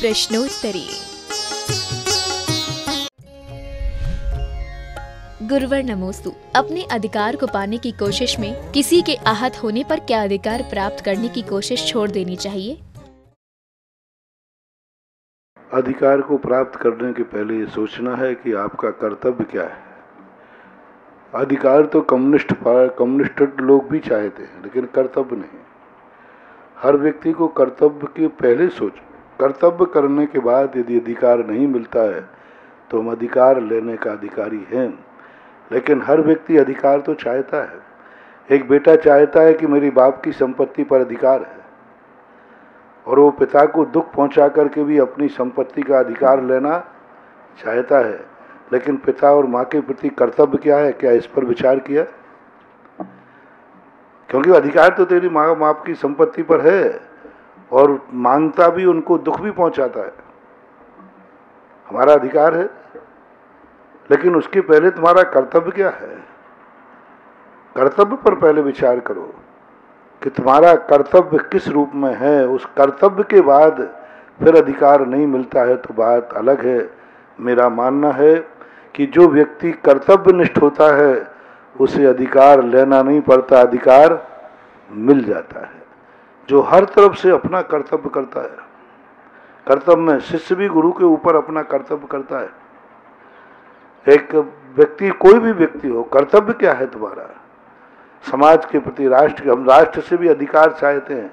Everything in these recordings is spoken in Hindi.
प्रश्नोत्तरी। गुरुवर नमोस्तु। अपने अधिकार को पाने की कोशिश में किसी के आहत होने पर क्या अधिकार प्राप्त करने की कोशिश छोड़ देनी चाहिए? अधिकार को प्राप्त करने के पहले ये सोचना है कि आपका कर्तव्य क्या है। अधिकार तो कम्युनिस्ट लोग भी चाहते हैं, लेकिन कर्तव्य नहीं। हर व्यक्ति को कर्तव्य के पहले सोचो। कर्तव्य करने के बाद यदि अधिकार नहीं मिलता है तो हम अधिकार लेने का अधिकारी हैं, लेकिन हर व्यक्ति अधिकार तो चाहता है। एक बेटा चाहता है कि मेरी बाप की संपत्ति पर अधिकार है, और वो पिता को दुख पहुंचा करके भी अपनी संपत्ति का अधिकार लेना चाहता है, लेकिन पिता और माँ के प्रति कर्तव्य क्या है, क्या इस पर विचार किया? क्योंकि अधिकार तो तेरी माँ बाप की संपत्ति पर है, और मांगता भी, उनको दुख भी पहुंचाता है। हमारा अधिकार है, लेकिन उसके पहले तुम्हारा कर्तव्य क्या है। कर्तव्य पर पहले विचार करो कि तुम्हारा कर्तव्य किस रूप में है। उस कर्तव्य के बाद फिर अधिकार नहीं मिलता है तो बात अलग है। मेरा मानना है कि जो व्यक्ति कर्तव्यनिष्ठ होता है उसे अधिकार लेना नहीं पड़ता, अधिकार मिल जाता है। जो हर तरफ से अपना कर्तव्य करता है, कर्तव्य में शिष्य भी गुरु के ऊपर अपना कर्तव्य करता है। एक व्यक्ति, कोई भी व्यक्ति हो, कर्तव्य क्या है तुम्हारा समाज के प्रति, राष्ट्र के। हम राष्ट्र से भी अधिकार चाहते हैं।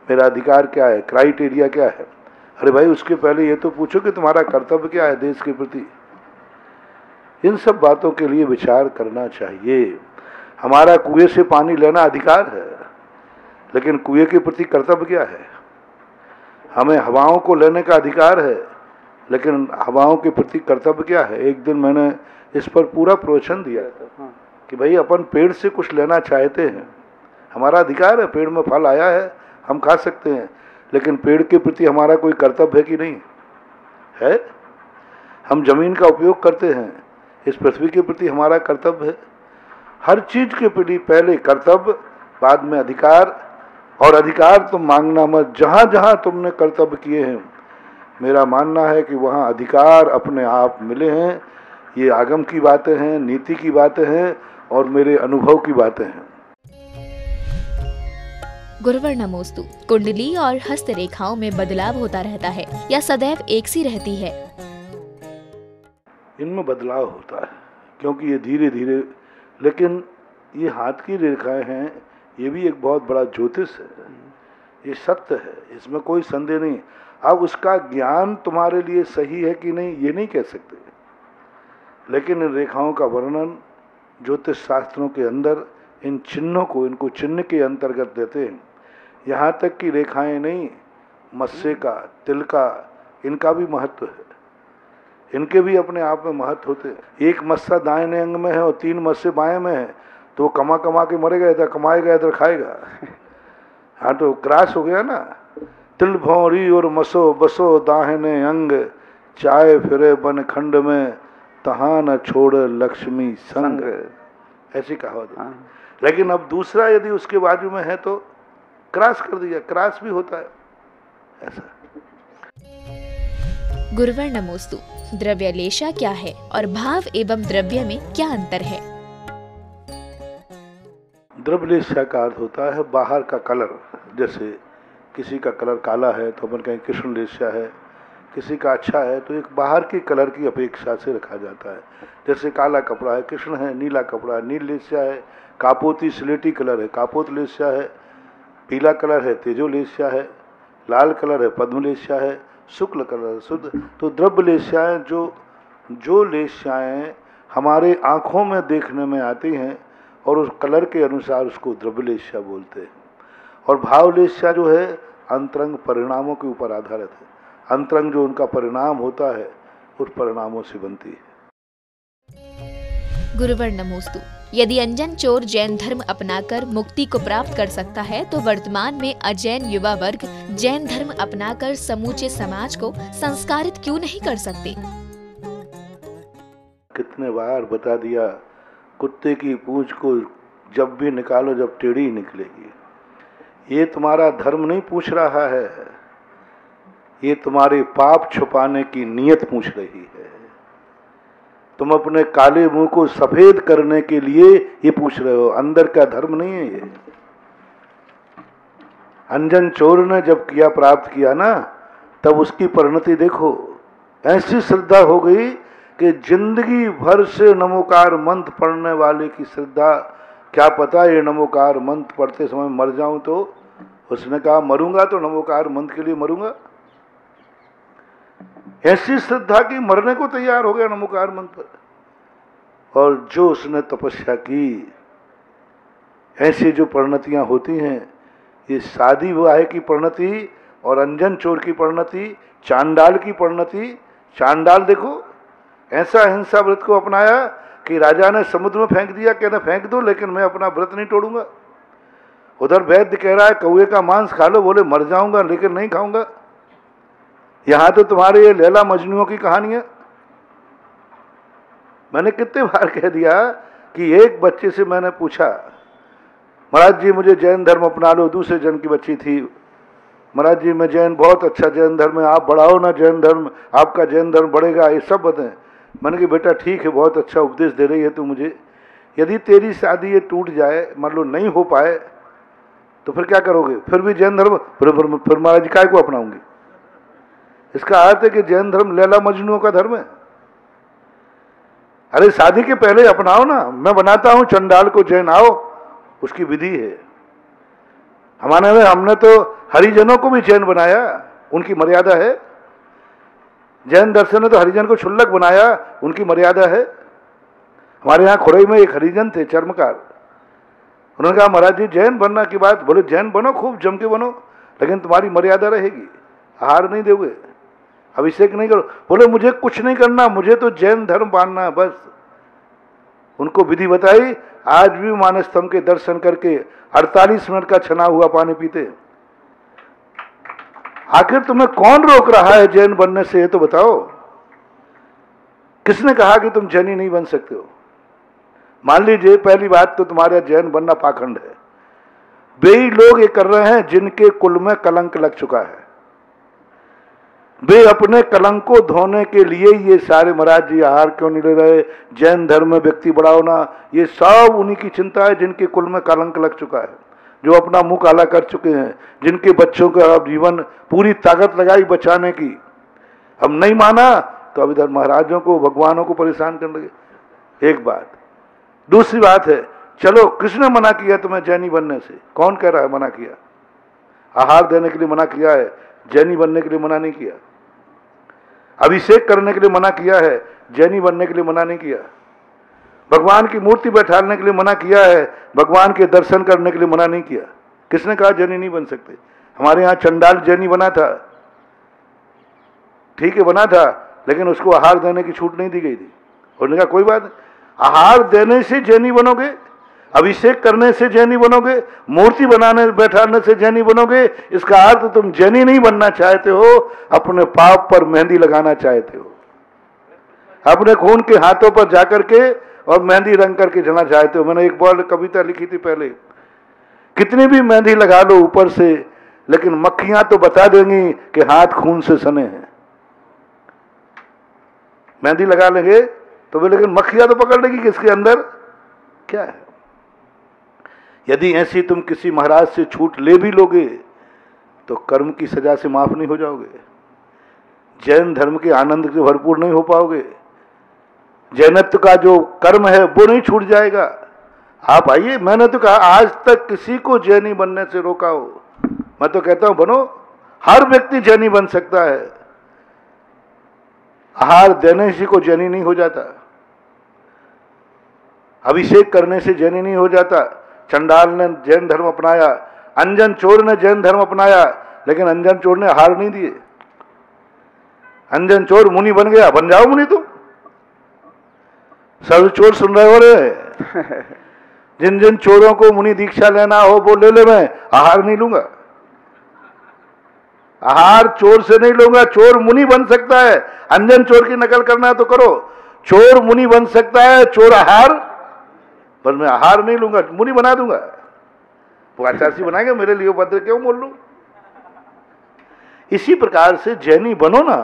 मेरा अधिकार क्या है, क्राइटेरिया क्या है? अरे भाई, उसके पहले ये तो पूछो कि तुम्हारा कर्तव्य क्या है देश के प्रति। इन सब बातों के लिए विचार करना चाहिए। हमारा कुएं से पानी लेना अधिकार है, लेकिन कुएं के प्रति कर्तव्य क्या है? हमें हवाओं को लेने का अधिकार है, लेकिन हवाओं के प्रति कर्तव्य क्या है? एक दिन मैंने इस पर पूरा प्रवचन दिया था कि भाई, अपन पेड़ से कुछ लेना चाहते हैं, हमारा अधिकार है। पेड़ में फल आया है, हम खा सकते हैं, लेकिन पेड़ के प्रति हमारा कोई कर्तव्य है कि नहीं है? हम जमीन का उपयोग करते हैं, इस पृथ्वी के प्रति हमारा कर्तव्य है। हर चीज के प्रति पहले कर्तव्य, बाद में अधिकार। और अधिकार तुम मांगना मत। जहां जहां तुमने कर्तव्य किए हैं, मेरा मानना है कि वहां अधिकार अपने आप मिले हैं। ये आगम की बातें हैं, नीति की बातें हैं, और मेरे अनुभव की बातें हैं। गुरुवर नमोस्तु। कुंडली और हस्तरेखाओं में बदलाव होता रहता है या सदैव एक सी रहती है? इनमें बदलाव होता है, क्योंकि ये धीरे धीरे, लेकिन ये हाथ की रेखाएं हैं, ये भी एक बहुत बड़ा ज्योतिष है। ये सत्य है, इसमें कोई संदेह नहीं। अब उसका ज्ञान तुम्हारे लिए सही है कि नहीं, ये नहीं कह सकते, लेकिन इन रेखाओं का वर्णन ज्योतिष शास्त्रों के अंदर इन चिन्हों को, इनको चिन्ह के अंतर्गत देते हैं। यहाँ तक कि रेखाएं नहीं, मत्स्य का, तिल का, इनका भी महत्व है। इनके भी अपने आप में महत्व होते हैं। एक मत्स्य दाहिने अंग में है और 3 मत्स्य बाएं में है, तो कमा कमा के मरेगा, इधर कमाएगा इधर खाएगा। हाँ, तो क्रॉस हो गया ना। तिल भौरी और मसो बसो दाहिने अंग, चाय फिरे बन खंड में, तहाँ न छोड़ लक्ष्मी संग, ऐसी कहावत है। लेकिन अब दूसरा यदि उसके बाजू में है तो क्रॉस कर दिया, क्रॉस भी होता है ऐसा। गुरुवर नमोस्तु। द्रव्यलेशा क्या है और भाव एवं द्रव्य में क्या अंतर है? द्रव्यलेशा का अर्थ होता है बाहर का कलर। जैसे किसी का कलर काला है तो अपन कहें कृष्ण लेशा है, किसी का अच्छा है तो एक बाहर के कलर की अपेक्षा से रखा जाता है। जैसे काला कपड़ा है कृष्ण है, नीला कपड़ा है नील लेशा है, कापोती स्लेटी कलर है कापोत लेशा है, पीला कलर है तेजो लेशा है, लाल कलर है पद्म लेशा है, शुक्ल कलर है शुद्ध। तो द्रव्य लेशाएँ, जो लेशाएँ हमारे आँखों में देखने में आती हैं और उस कलर के अनुसार उसको द्रव्य लेशा बोलते हैं। और भाव लेशा जो है अंतरंग परिणामों के ऊपर आधारित है। अंतरंग जो उनका परिणाम होता है उस परिणामों से बनती है। गुरुवर नमोस्तु। यदि अनजन चोर जैन धर्म अपनाकर मुक्ति को प्राप्त कर सकता है तो वर्तमान में अजैन युवा वर्ग जैन धर्म अपनाकर समूचे समाज को संस्कारित क्यों नहीं कर सकते? कितने बार बता दिया, कुत्ते की पूंछ को जब भी निकालो जब टेढ़ी निकलेगी। ये तुम्हारा धर्म नहीं पूछ रहा है, ये तुम्हारे पाप छुपाने की नीयत पूछ रही है। तुम अपने काले मुंह को सफेद करने के लिए ये पूछ रहे हो, अंदर का धर्म नहीं है ये। अंजन चोर ने जब किया प्राप्त किया ना, तब उसकी परिणति देखो, ऐसी श्रद्धा हो गई कि जिंदगी भर से नमोकार मंत्र पढ़ने वाले की श्रद्धा, क्या पता ये नमोकार मंत्र पढ़ते समय मर जाऊं तो। उसने कहा मरूंगा तो नमोकार मंत्र के लिए मरूंगा। ऐसी श्रद्धा की मरने को तैयार हो गया नमोकार मंत्र पर। और जो उसने तपस्या की, ऐसी जो परिणतियां होती हैं, ये शादी विवाह की परिणति और अंजन चोर की परिणति, चांडाल की परिणति। चांडाल देखो, ऐसा हिंसा व्रत को अपनाया कि राजा ने समुद्र में फेंक दिया, कहना फेंक दो लेकिन मैं अपना व्रत नहीं तोड़ूंगा। उधर वैद्य कह रहा है कौए का मांस खा लो, बोले मर जाऊंगा लेकिन नहीं खाऊंगा। यहां तो तुम्हारे ये लैला मजनुओं की कहानियां। मैंने कितने बार कह दिया कि एक बच्चे से मैंने पूछा, महाराज जी मुझे जैन धर्म अपना लो, दूसरे जन की बच्ची थी, महाराज जी मैं जैन, बहुत अच्छा जैन धर्म है, आप बढ़ाओ ना जैन धर्म, आपका जैन धर्म बढ़ेगा, ये सब बताएं। मैंने कहा बेटा ठीक है, बहुत अच्छा उपदेश दे रही है तू मुझे, यदि तेरी शादी ये टूट जाए, मान लो नहीं हो पाए, तो फिर क्या करोगे? फिर भी जैन धर्म? फिर महाराज जी काय को अपनाऊंगी? इसका अर्थ है कि जैन धर्म लैला मजनुओं का धर्म है। अरे शादी के पहले अपनाओ ना, मैं बनाता हूं चंडाल को जैन, आओ, उसकी विधि है। हमारे में हमने तो हरिजनों को भी जैन बनाया, उनकी मर्यादा है। जैन दर्शन ने तो हरिजन को क्षुल्लक बनाया, उनकी मर्यादा है। हमारे यहाँ खुरई में एक हरिजन थे चर्मकार, उन्होंने कहा महाराज जी जैन बनना की बात, बोले जैन बनो, खूब जम के बनो, लेकिन तुम्हारी मर्यादा रहेगी, आहार नहीं दोगे, अभिषेक नहीं करो। बोले मुझे कुछ नहीं करना, मुझे तो जैन धर्म मानना है बस। उनको विधि बताई, आज भी मानस स्तंभ के दर्शन करके 48 मिनट का छना हुआ पानी पीते। आखिर तुम्हें कौन रोक रहा है जैन बनने से, ये तो बताओ। किसने कहा कि तुम जैनी नहीं बन सकते हो? मान लीजिए पहली बात तो तुम्हारा जैन बनना पाखंड है। वे ही लोग ये कर रहे हैं जिनके कुल में कलंक लग चुका है। वे अपने कलंक को धोने के लिए ये सारे महाराज जी आहार क्यों नहीं ले रहे, जैन धर्म में व्यक्ति बढ़ाओ ना, ये सब उन्हीं की चिंता है जिनके कुल में कलंक लग चुका है, जो अपना मुंह काला कर चुके हैं, जिनके बच्चों का जीवन पूरी ताकत लगाई बचाने की, अब नहीं माना तो अब इधर महाराजों को भगवानों को परेशान करने लगे। एक बात। दूसरी बात है, चलो किसने मना किया तुम्हें जैनी बनने से? कौन कह रहा है मना किया? आहार देने के लिए मना किया है, जैनी बनने के लिए मना नहीं किया। अभिषेक करने के लिए मना किया है, जैनी बनने के लिए मना नहीं किया। भगवान की मूर्ति बैठाने के लिए मना किया है, भगवान के दर्शन करने के लिए मना नहीं किया। किसने कहा जैनी नहीं बन सकते? हमारे यहाँ चंडाल जैनी बना था, ठीक है बना था, लेकिन उसको आहार देने की छूट नहीं दी गई थी। उन्होंने कहा कोई बात नहीं, आहार देने से जैनी बनोगे, अभिषेक करने से जैनी बनोगे, मूर्ति बनाने बैठाने से जैनी बनोगे, इसका अर्थ तुम जैनी नहीं बनना चाहते हो, अपने पाप पर मेहंदी लगाना चाहते हो, अपने खून के हाथों पर जाकर के और मेहंदी रंग करके जाना चाहते हो। मैंने एक बार कविता लिखी थी पहले, कितनी भी मेहंदी लगा लो ऊपर से, लेकिन मक्खियां तो बता देंगी कि हाथ खून से सने हैं। मेहंदी लगा लेंगे तो वे, लेकिन मक्खियां तो पकड़ लेगी कि इसके अंदर क्या है। यदि ऐसी तुम किसी महाराज से छूट ले भी लोगे तो कर्म की सजा से माफ नहीं हो जाओगे, जैन धर्म के आनंद से भरपूर नहीं हो पाओगे, जैनत्व का जो कर्म है वो नहीं छूट जाएगा। आप आइए, मैंने तो कहा आज तक किसी को जैनी बनने से रोका हो? मैं तो कहता हूं बनो, हर व्यक्ति जैनी बन सकता है। आहार देने से को जैनी नहीं हो जाता, अभिषेक करने से जैनी नहीं हो जाता। चंडाल ने जैन धर्म अपनाया, अंजन चोर ने जैन धर्म अपनाया, लेकिन अंजन चोर ने आहार नहीं दिए। अंजन चोर मुनि बन गया, बन जाओ मुनि तुम। सर्व चोर सुन रहे हो रे? जिन जिन चोरों को मुनि दीक्षा लेना हो वो ले ले, मैं आहार नहीं लूंगा, आहार चोर से नहीं लूंगा। चोर मुनि बन सकता है, अंजन चोर की नकल करना है तो करो, चोर मुनि बन सकता है, चोर आहार, पर मैं आहार नहीं लूंगा, मुनि बना दूंगा। वो आचार्य बनाएंगे मेरे लिए उपद्र क्यों बोल लूं? इसी प्रकार से जैनी बनो ना।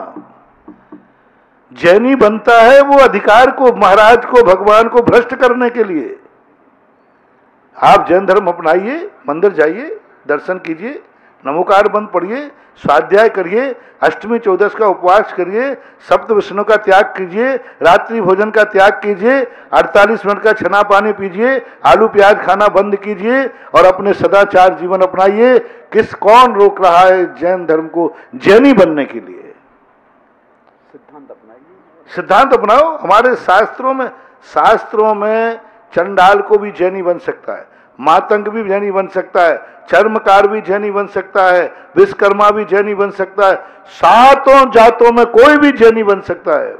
जैनी बनता है वो अधिकार को, महाराज को, भगवान को भ्रष्ट करने के लिए। आप जैन धर्म अपनाइए, मंदिर जाइए, दर्शन कीजिए, नमोकार बंद पढ़िए, स्वाध्याय करिए, अष्टमी चौदस का उपवास करिए, सप्त विष्णु का त्याग कीजिए, रात्रि भोजन का त्याग कीजिए, 48 मिनट का छना पानी पीजिए, आलू प्याज खाना बंद कीजिए और अपने सदाचार जीवन अपनाइए। कौन रोक रहा है जैन धर्म को जैनी बनने के लिए? सिद्धांत अपनाइए, सिद्धांत अपनाओ। हमारे शास्त्रों में चंडाल को भी जैनी बन सकता है, मातंग भी जैनी बन सकता है, चर्मकार भी जैनी बन सकता है, विश्वकर्मा भी जैनी बन सकता है, 7 जातों में कोई भी जैनी बन सकता है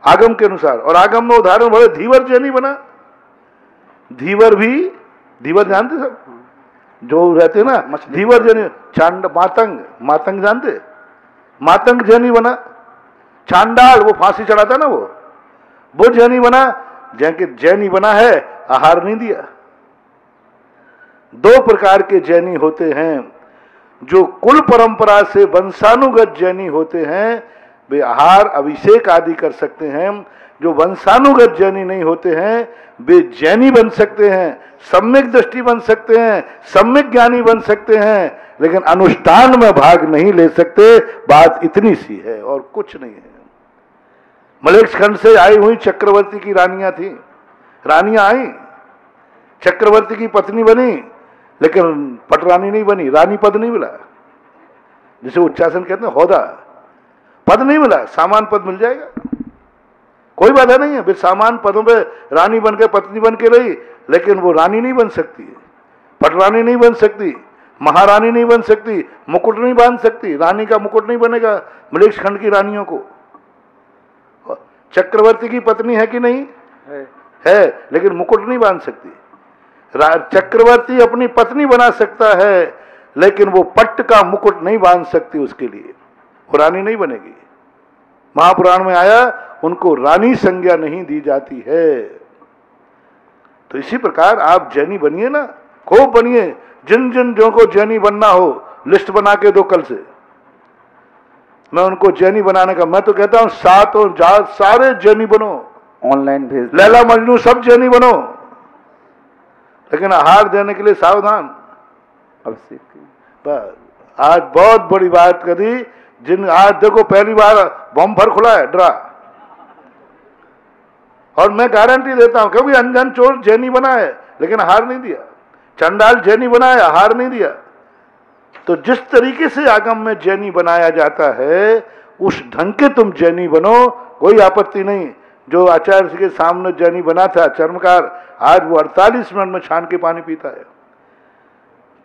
आगम के अनुसार। और आगम में उदाहरण बोले, धीवर जैनी बना। धीवर जानते सब जो रहते ना, धीवर जैनी। मातंग जानते, मातंग जैनी बना। चांडाल वो फांसी चढ़ाता ना, वो जैनी बना। जैनी बना है, आहार नहीं दिया। 2 प्रकार के जैनी होते हैं। जो कुल परंपरा से वंशानुगत जैनी होते हैं वे आहार अभिषेक आदि कर सकते हैं। जो वंशानुगत जैनी नहीं होते हैं वे जैनी बन सकते हैं, सम्यक दृष्टि बन सकते हैं, सम्यक ज्ञानी बन सकते हैं, लेकिन अनुष्ठान में भाग नहीं ले सकते। बात इतनी सी है और कुछ नहीं है। मलेच्छखंड से आई हुई चक्रवर्ती की रानियां थी, रानियां आई, चक्रवर्ती की पत्नी बनी, लेकिन पटरानी नहीं बनी, रानी पद नहीं मिला। जिसे उच्चासन कहते हैं, होदा पद नहीं मिला। सामान पद मिल जाएगा, कोई बाधा नहीं है। फिर सामान पदों पे रानी बन के, पत्नी बन के रही, लेकिन वो रानी नहीं बन सकती, पटरानी नहीं बन सकती, महारानी नहीं बन सकती, मुकुट नहीं बांध सकती। रानी का मुकुट नहीं बनेगा मलेच्छखंड की रानियों को। चक्रवर्ती की पत्नी है कि नहीं है, लेकिन मुकुट नहीं बांध सकती। चक्रवर्ती अपनी पत्नी बना सकता है, लेकिन वो पट्ट का मुकुट नहीं बांध सकती, उसके लिए वो रानी नहीं बनेगी। महापुराण में आया, उनको रानी संज्ञा नहीं दी जाती है। तो इसी प्रकार आप जैनी बनिए ना, खूब बनिए। जिन जिन जो को जैनी बनना हो लिस्ट बना के दो कल से, मैं उनको जैनी बनाने का, मैं तो कहता हूं 7 जात सारे जैनी बनो, ऑनलाइन भेज, लैला मजनू सब जैनी बनो, लेकिन आहार देने के लिए सावधान। अवश्य। आज बहुत बड़ी बात करी, आज देखो पहली बार बम्पर खुला है ड्रा, और मैं गारंटी देता हूं क्योंकि अनजान चोर जैनी बना है लेकिन आहार नहीं दिया, चंडाल जैनी बना है आहार नहीं दिया। तो जिस तरीके से आगम में जैनी बनाया जाता है उस ढंग के तुम जैनी बनो, कोई आपत्ति नहीं। जो आचार्य के सामने जैनी बना था चर्मकार, आज वो 48 मिनट में छान के पानी पीता है।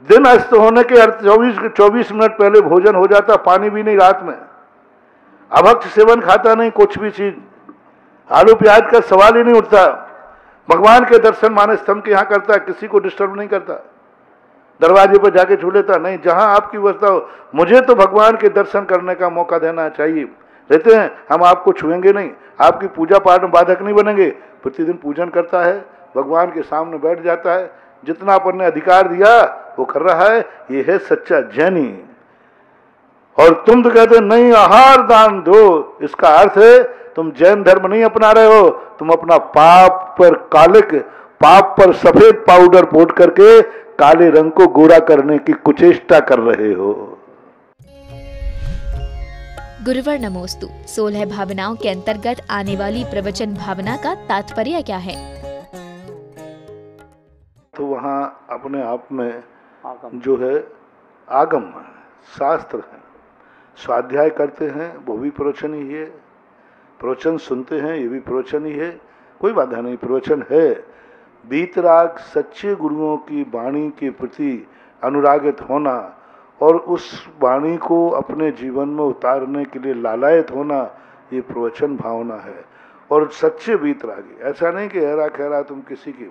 दिन अस्त होने के 24 मिनट पहले भोजन हो जाता, पानी भी नहीं रात में, अभक्त सेवन खाता नहीं, कुछ भी चीज, आलू प्याज का सवाल ही नहीं उठता। भगवान के दर्शन मानस स्तंभ के यहाँ करता है, किसी को डिस्टर्ब नहीं करता, दरवाजे पर जाके छू लेता नहीं, जहां आपकी व्यवस्था हो। मुझे तो भगवान के दर्शन करने का मौका देना चाहिए, लेते हैं हम आपको छुएंगे नहीं, आपकी पूजा पाठ में बाधक नहीं बनेंगे। प्रतिदिन पूजन करता है, भगवान के सामने बैठ जाता है, जितना अपन ने अधिकार दिया वो कर रहा है, ये है सच्चा जैनी। और तुम तो कहते नहीं आहार दान दो, इसका अर्थ है तुम जैन धर्म नहीं अपना रहे हो, तुम अपना पाप पर सफेद पाउडर पोत करके काले रंग को गोरा करने की कुचेष्टा कर रहे हो। गुरुवर नमोस्तु 16 भावनाओं के अंतर्गत आने वाली प्रवचन भावना का तात्पर्य क्या है? तो वहाँ अपने आप में जो है आगम है, शास्त्र है, स्वाध्याय करते हैं वो भी प्रवचन ही है, प्रवचन सुनते हैं ये भी प्रवचन ही है, कोई बाधा नहीं, प्रवचन है। बीतराग सच्चे गुरुओं की वाणी के प्रति अनुरागित होना और उस वाणी को अपने जीवन में उतारने के लिए लालायत होना, ये प्रवचन भावना है। और सच्चे बीतरागी, ऐसा नहीं कि हेरा खेरा तुम किसी की,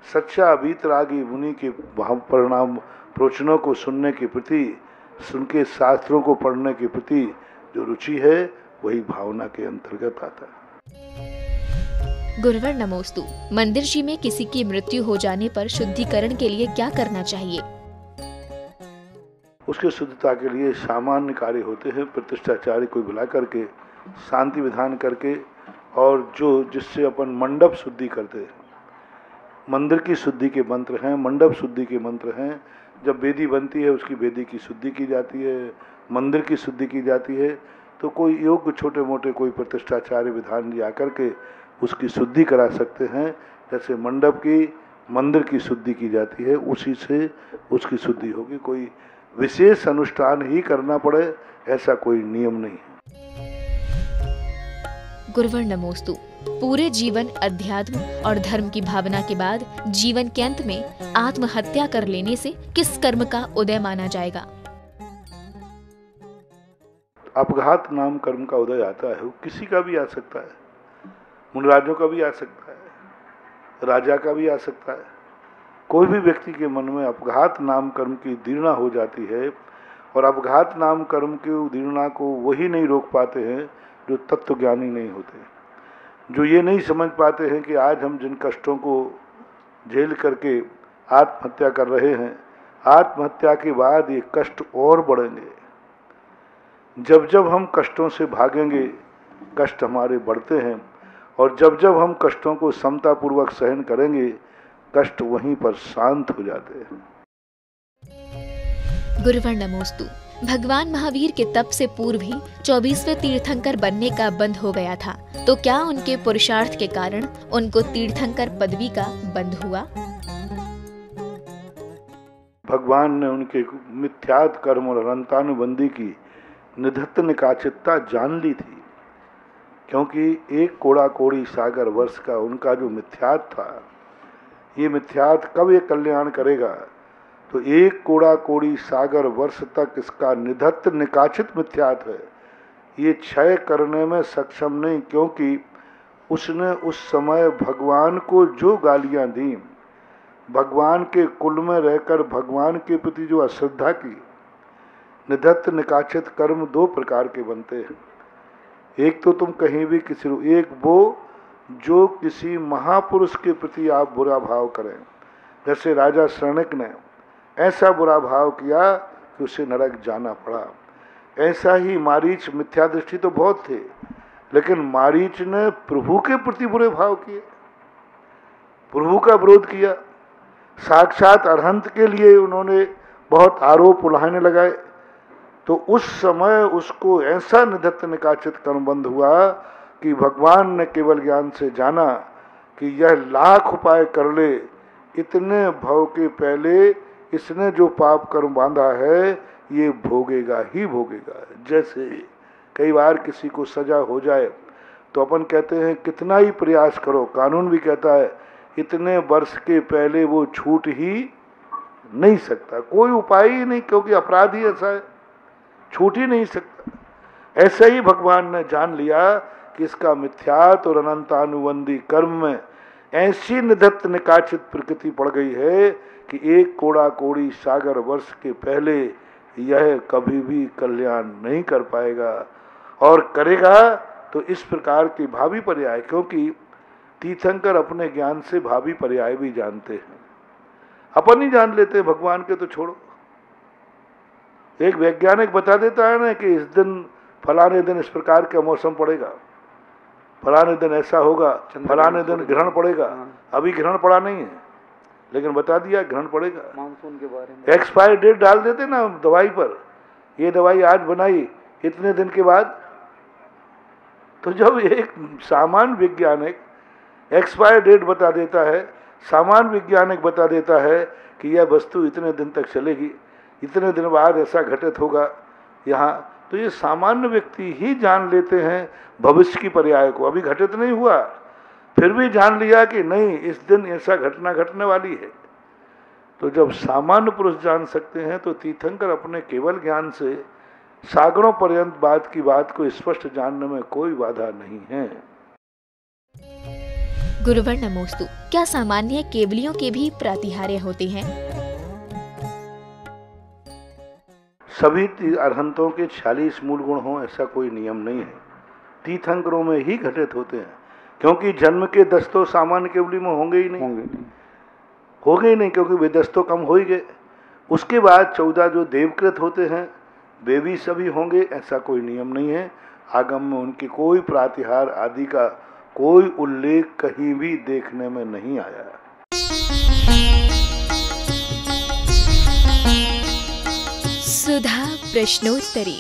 सच्चा बीतरागी मुनि के भाव परिणाम प्रवचनों को सुनने के प्रति, सुन के शास्त्रों को पढ़ने के प्रति जो रुचि है वही भावना के अंतर्गत आता है। गुरुवर नमोस्तु मंदिर जी में किसी की मृत्यु हो जाने पर शुद्धिकरण के लिए क्या करना चाहिए? उसके शुद्धता के लिए सामान्य कार्य होते हैं। प्रतिष्ठाचार्य को बुला करके शांति विधान करके, और जो जिससे अपन मंडप शुद्धि करते हैं, मंदिर की शुद्धि के मंत्र हैं, मंडप शुद्धि के मंत्र हैं। जब वेदी बनती है उसकी वेदी की शुद्धि की जाती है, मंदिर की शुद्धि की जाती है। तो कोई योग्य छोटे मोटे कोई प्रतिष्ठाचार्य विधान लिया करके उसकी शुद्धि करा सकते हैं। जैसे मंडप की, मंदिर की शुद्धि की जाती है, उसी से उसकी शुद्धि होगी। कोई विशेष अनुष्ठान ही करना पड़े ऐसा कोई नियम नहीं है। गुरुवर नमोस्तु। पूरे जीवन अध्यात्म और धर्म की भावना के बाद जीवन के अंत में आत्महत्या कर लेने से किस कर्म का उदय माना जाएगा? अपघात नाम कर्म का उदय आता है, वो किसी का भी आ सकता है, मुनिराजों का भी आ सकता है, राजा का भी आ सकता है। कोई भी व्यक्ति के मन में अपघात नाम कर्म की दीर्णा हो जाती है, और अपघात नाम कर्म की दीर्णा को वही नहीं रोक पाते हैं जो तत्वज्ञानी नहीं होते, जो ये नहीं समझ पाते हैं कि आज हम जिन कष्टों को झेल करके आत्महत्या कर रहे हैं, आत्महत्या के बाद ये कष्ट और बढ़ेंगे। जब जब हम कष्टों से भागेंगे कष्ट हमारे बढ़ते हैं, और जब जब हम कष्टों को समतापूर्वक सहन करेंगे कष्ट वहीं पर शांत हो जाते हैं। गुरुवर नमोस्तु। भगवान महावीर के तप से पूर्व ही 24वें तीर्थंकर बनने का बंध हो गया था, तो क्या उनके पुरुषार्थ के कारण उनको तीर्थंकर पदवी का बंध हुआ? भगवान ने उनके मिथ्यात् कर्म और अनंतानुबंधी की निधत्त निकाचितता जान ली थी, क्योंकि एक कोड़ा कोड़ी सागर वर्ष का उनका जो मिथ्यात् था, ये मिथ्यात् कब ये कल्याण करेगा? तो एक कोड़ा कोड़ी सागर वर्ष तक इसका निधत्त निकाचित मिथ्यात् है, ये क्षय करने में सक्षम नहीं, क्योंकि उसने उस समय भगवान को जो गालियां दी, भगवान के कुल में रहकर भगवान के प्रति जो अश्रद्धा की। निधत्त निकाचित कर्म दो प्रकार के बनते हैं। एक तो तुम कहीं भी किसी, एक वो जो किसी महापुरुष के प्रति आप बुरा भाव करें, जैसे राजा शरणक ने ऐसा बुरा भाव किया कि उसे नरक जाना पड़ा। ऐसा ही मारीच, मिथ्या दृष्टि तो बहुत थे, लेकिन मारीच ने प्रभु के प्रति बुरे भाव किए, प्रभु का विरोध किया, साक्षात अरहंत के लिए उन्होंने बहुत आरोप उलाहने लगाए। तो उस समय उसको ऐसा निधत्त निकाचित कर्मबंध हुआ कि भगवान ने केवल ज्ञान से जाना कि यह लाख उपाय कर ले, इतने भव के पहले इसने जो पाप कर्म बांधा है ये भोगेगा ही भोगेगा। जैसे कई बार किसी को सजा हो जाए तो अपन कहते हैं कितना ही प्रयास करो, कानून भी कहता है इतने वर्ष के पहले वो छूट ही नहीं सकता, कोई उपाय ही नहीं, क्योंकि अपराध ही ऐसा है, छूट ही नहीं सकता। ऐसा ही भगवान ने जान लिया कि इसका मिथ्यात् और अनंतानुबंधी कर्म में ऐसी निधत्त निकाचित प्रकृति पड़ गई है कि एक कोड़ा कोड़ी सागर वर्ष के पहले यह कभी भी कल्याण नहीं कर पाएगा, और करेगा तो इस प्रकार के भावी पर्याय, क्योंकि तीर्थंकर अपने ज्ञान से भावी पर्याय भी जानते हैं, अपन ही जान लेते हैं, भगवान के तो छोड़ो। एक वैज्ञानिक बता देता है ना कि इस दिन फलाने दिन इस प्रकार का मौसम पड़ेगा, फलाने दिन ऐसा होगा, फलाने दिन ग्रहण पड़ेगा। अभी ग्रहण पड़ा नहीं है, लेकिन बता दिया ग्रहण पड़ेगा। मानसून के बारे में एक्सपायर डेट डाल देते ना दवाई पर, ये दवाई आज बनाई इतने दिन के बाद। तो जब एक सामान्य वैज्ञानिक एक्सपायर डेट बता देता है, सामान्य वैज्ञानिक बता देता है कि यह वस्तु इतने दिन तक चलेगी, इतने दिन बाद ऐसा घटित होगा यहाँ, तो ये सामान्य व्यक्ति ही जान लेते हैं भविष्य की पर्याय को। अभी घटित नहीं हुआ, फिर भी जान लिया कि नहीं इस दिन ऐसा घटना घटने वाली है। तो जब सामान्य पुरुष जान सकते हैं तो तीर्थंकर अपने केवल ज्ञान से सागरों पर्यंत बात की बात को स्पष्ट जानने में कोई बाधा नहीं है। गुरुवर नमोस्तु। क्या सामान्य केवलियों के भी प्रातिहार्य होते हैं? सभी अरहंतों के 46 मूल गुण हों ऐसा कोई नियम नहीं है, तीर्थंकरों में ही घटित होते हैं, क्योंकि जन्म के 10 तो सामान्य केवली में होंगे ही नहीं, क्योंकि वे 10 तो कम हो ही गए। उसके बाद 14 जो देवकृत होते हैं वे भी सभी होंगे, ऐसा कोई नियम नहीं है। आगम में उनकी कोई प्रातिहार आदि का कोई उल्लेख कहीं भी देखने में नहीं आया। सुधा प्रश्नोत्तरी।